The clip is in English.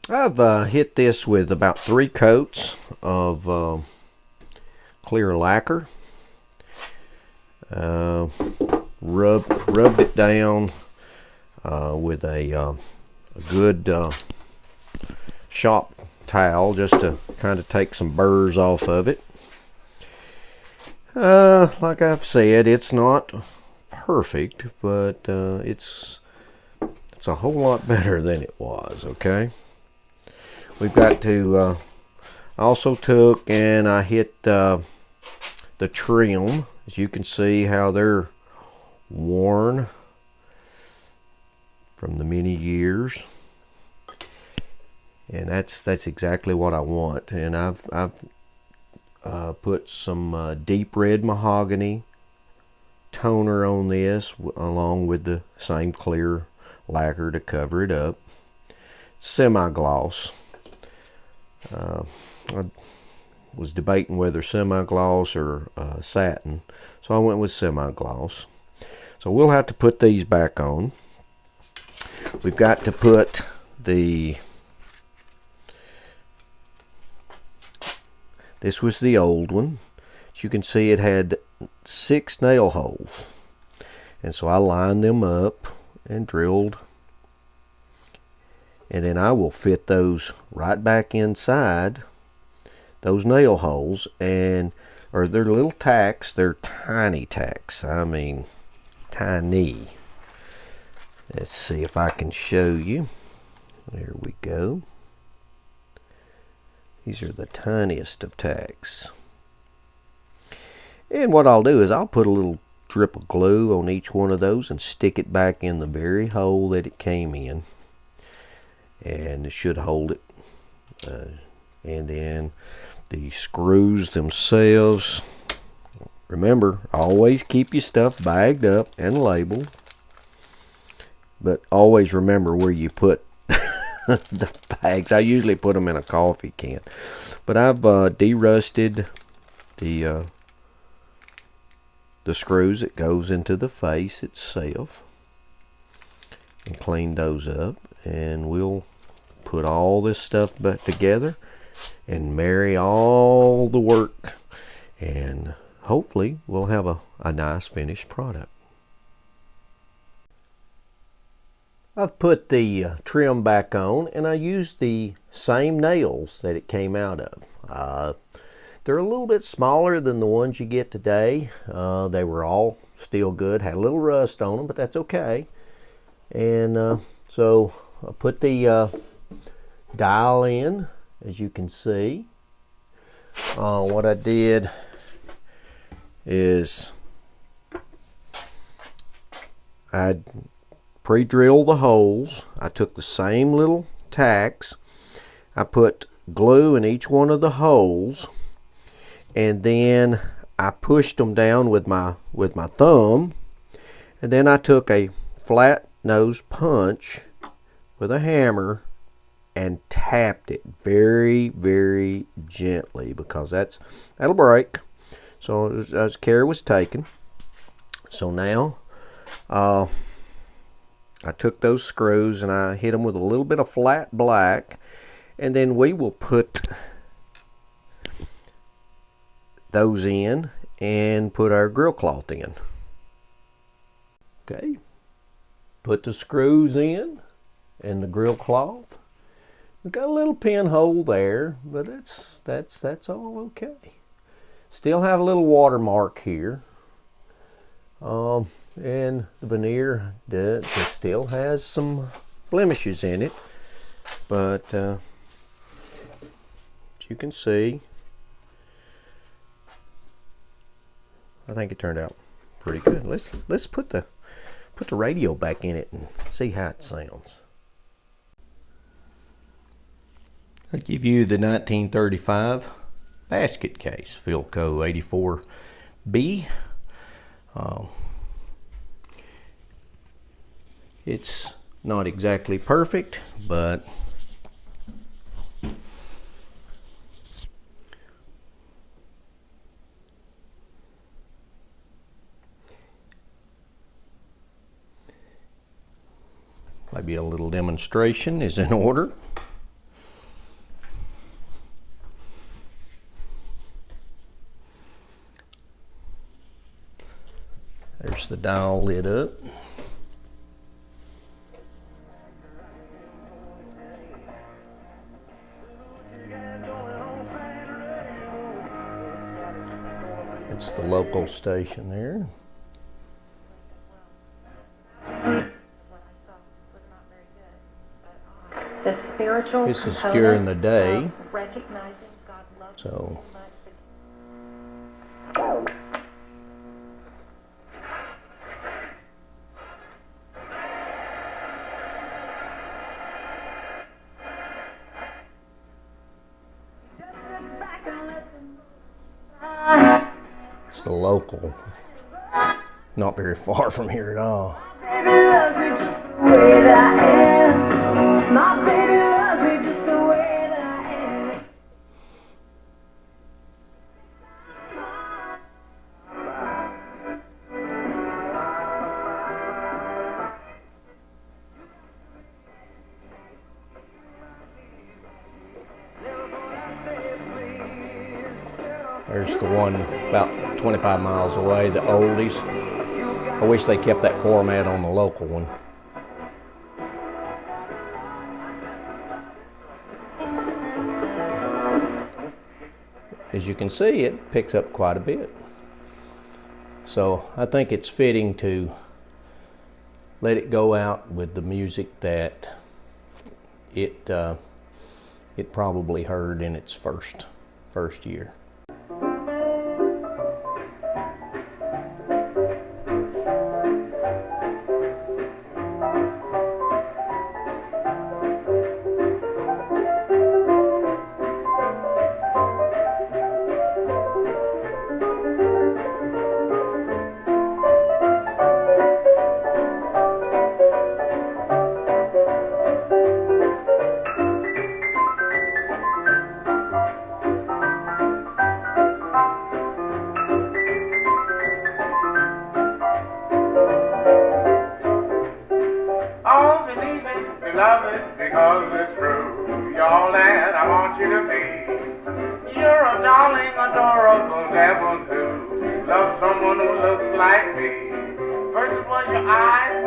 I've hit this with about 3 coats of clear lacquer. Rubbed it down with a good shop towel just to kind of take some burrs off of it. Like I've said, it's not perfect, but it's a whole lot better than it was. Okay, we've got to also took and I hit the trim. As you can see how they're worn from the many years, and that's exactly what I want. And I've put some deep red mahogany toner on this along with the same clear lacquer to cover it up. Semi-gloss. I was debating whether semi-gloss or satin, so I went with semi-gloss. So we'll have to put these back on. We've got to put this was the old one. As you can see, it had 6 nail holes, and so I lined them up and drilled, and then I will fit those right back inside those nail holes. And or they're little tacks, they're tiny tacks, I mean tiny. Let's see if I can show you. There we go. These are the tiniest of tacks. And what I'll do is I'll put a little drip of glue on each one of those and stick it back in the very hole that it came in, and it should hold it. And then the screws themselves, remember, always keep your stuff bagged up and labeled, but always remember where you put the bags. I usually put them in a coffee can, but I've derusted the screws that goes into the face itself and cleaned those up, and we'll put all this stuff back together and marry all the work, and hopefully we'll have a nice finished product. I've put the trim back on, and I used the same nails that it came out of. They're a little bit smaller than the ones you get today. They were all still good, had a little rust on them, but that's okay. And so I put the dial in, as you can see. What I did is I pre-drilled the holes. I took the same little tacks. I put glue in each one of the holes, and then I pushed them down with my thumb, and then I took a flat nose punch with a hammer and tapped it very, very gently, because that'll break. So as care was taken. So now I took those screws and I hit them with a little bit of flat black, and then we will put those in and put our grill cloth in. Okay, put the screws in and the grill cloth. We've got a little pinhole there, but that's all okay. Still have a little watermark here. And the veneer it still has some blemishes in it, but as you can see, I think it turned out pretty good. Let's put the radio back in it and see how it sounds. I'll give you the 1935 Basketcase Philco 84B. It's not exactly perfect, but maybe a little demonstration is in order. There's the dial lit up. It's the local station there. The spiritual this is during the day. Recognizing God loves so it's the local, not very far from here at all. Baby loves me just the way that I am. My baby loves me just the way that I am. There's the one about 25 miles away, the oldies. I wish they kept that core mat on the local one. As you can see, it picks up quite a bit. So I think it's fitting to let it go out with the music that it probably heard in its first year. Because it's true, you're all that I want you to be. You're a darling, adorable devil too. Love someone who looks like me. First it was your eyes,